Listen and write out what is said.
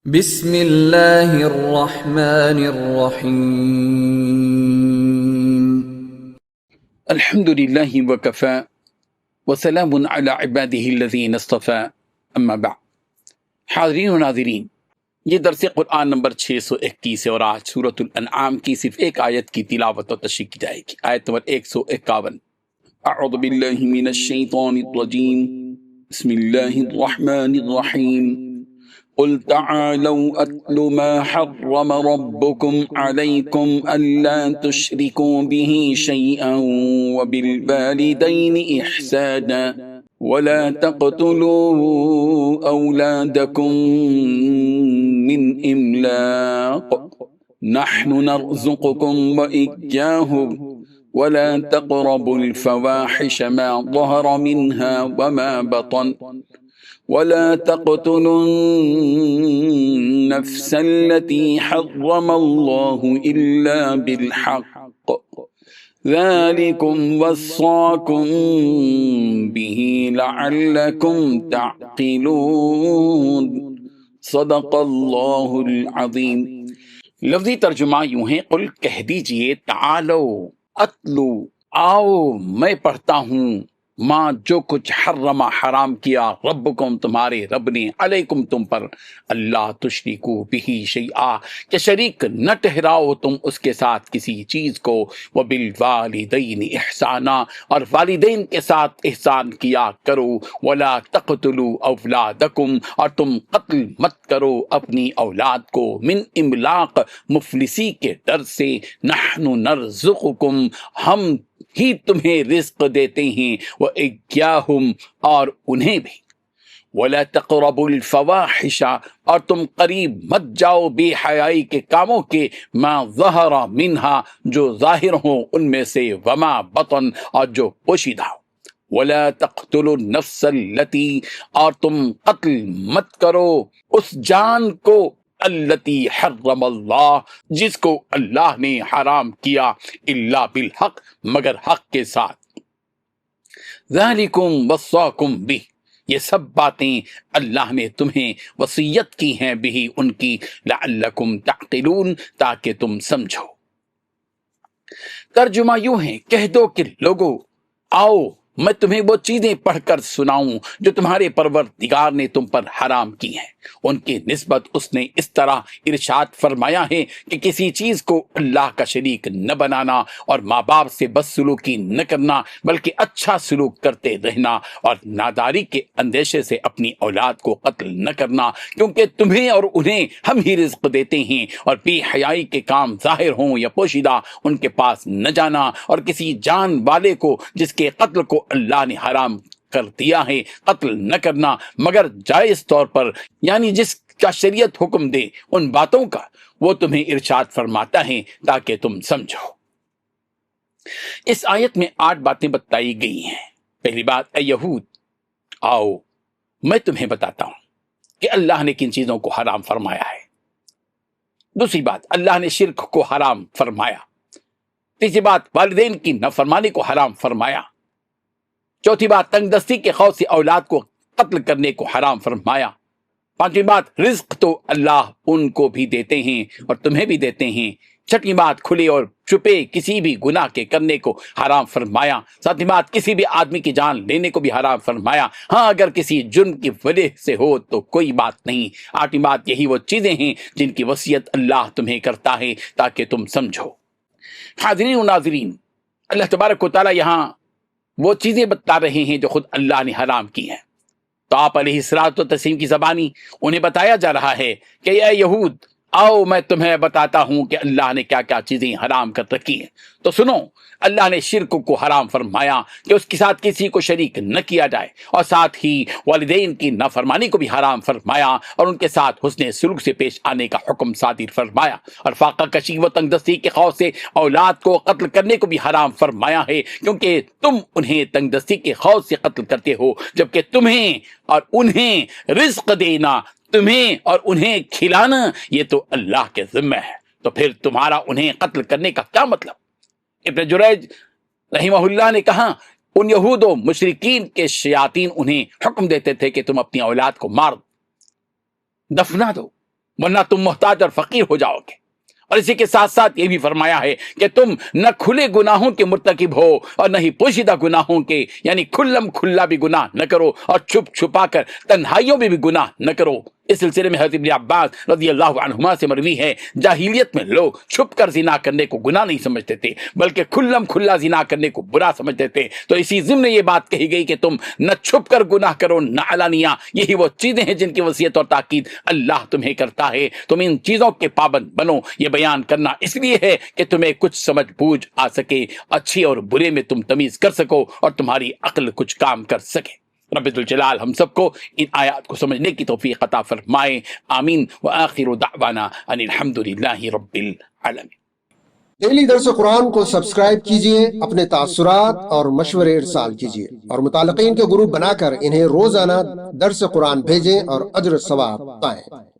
بسم اللہ الرحمن الرحیم الحمد للہ وکفا وسلام علی عبادہ الذین اصطفیٰ اما بعد۔ حاضرین و ناظرین، یہ درس قرآن نمبر 621 ہے اور آج سورۃ الانعام کی صرف ایک آیت کی تلاوت و تشریح کی جائے گی، آیت نمبر 151۔ اعوذ باللہ من الشیطان الرجیم، بسم اللہ الرحمن الرحیم۔ قل تعالوا أتل ما حرم ربكم عليكم ألا تشركوا به شيئا وبالوالدين إحسانا ولا تقتلوا أولادكم من إملاق نحن نرزقكم وإياهم ولا تقربوا الفواحش ما ظهر منها وما بطن ولا تقتلوا النفس التي حرم الله إلا بالحق ذلكم وصاكم به لعلكم تعقلون صدق اللہ العظیم۔ لفظی ترجمہ یوں ہے، قل کہہ دیجئے، تعالو اتلو، آؤ میں پڑھتا ہوں، ماں جو کچھ حرم حرام کیا، ربکم تمہارے رب نے، علیکم تم پر، اللہ تشرکو بہی شیئا کہ شریک نہ ٹھہراؤ تم اس کے ساتھ کسی چیز کو، وبالوالدین احسانا اور والدین کے ساتھ احسان کیا کرو، ولا تقتلوا اولادکم اور تم قتل مت کرو اپنی اولاد کو، من املاق مفلسی کے ڈر سے، نحن نرزقکم ہم ہی تمہیں رزق دیتے ہیں، وَإِيَّاهُمْ اور انہیں بھی، وَلَا تَقْرَبُوا الْفَوَاحِشَ اور تم قریب مت جاؤ بے حیائی کے کاموں کے، مَا ظَهَرَ مِنْهَا جو ظاہر ہوں ان میں سے، وَمَا بَطَن اور جو پوشیدہ ہو، وَلَا تَقْتُلُوا النَّفْسَ الَّتِي اور تم قتل مت کرو اس جان کو، التی حرم اللہ جس کو اللہ نے حرام کیا، الا بالحق مگر حق کے ساتھ، ذالکم وصاکم بہ یہ سب باتیں اللہ نے تمہیں وصیت کی ہیں، بھی ان کی، لعلکم تعقلون تاکہ تم سمجھو۔ ترجمہ یوں ہے، کہہ دو کہ لوگو آؤ میں تمہیں وہ چیزیں پڑھ کر سناؤں جو تمہارے پروردگار نے تم پر حرام کی ہیں۔ ان کی نسبت اس نے اس طرح ارشاد فرمایا ہے کہ کسی چیز کو اللہ کا شریک نہ بنانا اور ماں باپ سے بدسلوکی نہ کرنا بلکہ اچھا سلوک کرتے رہنا، اور ناداری کے اندیشے سے اپنی اولاد کو قتل نہ کرنا، کیونکہ تمہیں اور انہیں ہم ہی رزق دیتے ہیں، اور بے حیائی کے کام ظاہر ہوں یا پوشیدہ ان کے پاس نہ جانا، اور کسی جان والے کو جس کے قتل کو اللہ نے حرام کر دیا ہے قتل نہ کرنا مگر جائز طور پر، یعنی جس کا شریعت حکم دے ان باتوں کا، وہ تمہیں ارشاد فرماتا ہے تاکہ تم سمجھو۔ اس آیت میں 8 باتیں بتائی گئی ہیں۔ پہلی بات، اے یہود آؤ میں تمہیں بتاتا ہوں کہ اللہ نے کن چیزوں کو حرام فرمایا ہے۔ دوسری بات، اللہ نے شرک کو حرام فرمایا۔ تیسری بات، والدین کی نافرمانی کو حرام فرمایا۔ چوتھی بات، تنگ دستی کے خوف سے اولاد کو قتل کرنے کو حرام فرمایا۔ پانچویں بات، رزق تو اللہ ان کو بھی دیتے ہیں اور تمہیں بھی دیتے ہیں۔ چھٹی بات، کھلے اور چھپے کسی بھی گناہ کے کرنے کو حرام فرمایا۔ ساتویں بات، کسی بھی آدمی کی جان لینے کو بھی حرام فرمایا، ہاں اگر کسی جرم کی وجہ سے ہو تو کوئی بات نہیں۔ آٹھویں بات، یہی وہ چیزیں ہیں جن کی وصیت اللہ تمہیں کرتا ہے تاکہ تم سمجھو۔ حاضرین و ناظرین، اللہ تبارک و تعالی یہاں وہ چیزیں بتا رہے ہیں جو خود اللہ نے حرام کی ہیں، تو آپ علیہ الصلوۃ والتسلیم کی زبانی انہیں بتایا جا رہا ہے کہ اے یہود آؤ میں تمہیں بتاتا ہوں کہ اللہ نے کیا کیا چیزیں حرام کر رکھی ہیں۔ تو سنو، اللہ نے شرک کو حرام فرمایا کہ اس کے ساتھ کسی کو شریک نہ کیا جائے، اور ساتھ ہی والدین کی نافرمانی کو بھی حرام فرمایا، اور ان کے ساتھ حسن سلوک سے پیش آنے کا حکم صادر فرمایا، اور فاقہ کشی و تنگ دستی کے خوف سے اولاد کو قتل کرنے کو بھی حرام فرمایا ہے، کیونکہ تم انہیں تنگ دستی کے خوف سے قتل کرتے ہو، جبکہ تمہیں اور انہیں رزق دینا، تمہیں اور انہیں کھلانا یہ تو اللہ کے ذمہ ہے، تو پھر تمہارا انہیں قتل کرنے کا کیا مطلب؟ ابن جریج رحمہ اللہ نے کہا، ان یہود و مشرکین کے شیاطین انہیں حکم دیتے تھے کہ تم اپنی اولاد کو مار دفنا دو، ورنہ تم محتاج اور فقیر ہو جاؤ گے۔ اور اسی کے ساتھ ساتھ یہ بھی فرمایا ہے کہ تم نہ کھلے گناہوں کے مرتکب ہو اور نہ ہی پوشیدہ گناہوں کے، یعنی کھلم کھلا بھی گناہ نہ کرو اور چھپ چھپا کر تنہائیوں میں بھی گناہ نہ کرو۔ اس سلسلے میں حضرت ابن عباس رضی اللہ عنہما سے مروی ہے، جاہلیت میں لوگ چھپ کر زنا کرنے کو گناہ نہیں سمجھتے تھے بلکہ کھلم کھلا زنا کرنے کو برا سمجھتے تھے۔ تو اسی ضمن یہ بات کہی گئی کہ تم نہ چھپ کر گناہ کرو نہ علانیہ۔ یہی وہ چیزیں ہیں جن کی وصیت اور تاکید اللہ تمہیں کرتا ہے، تم ان چیزوں کے پابند بنو۔ یہ بیان کرنا اس لیے ہے کہ تمہیں کچھ سمجھ بوجھ آ سکے، اچھی اور برے میں تم تمیز کر سکو اور تمہاری عقل کچھ کام کر سکے۔ رب ذوالجلال ہم سب کو ان آیات کو سمجھنے کی توفیق عطا فرمائے، آمین۔ وآخر دعوانا ان الحمدللہ رب العالمین۔ ڈیلی درس قرآن کو سبسکرائب کیجئے، اپنے تاثرات اور مشورے ارسال کیجئے اور متعلقین کے گروپ بنا کر انہیں روزانہ درس قرآن بھیجیں اور اجر ثواب پائیں۔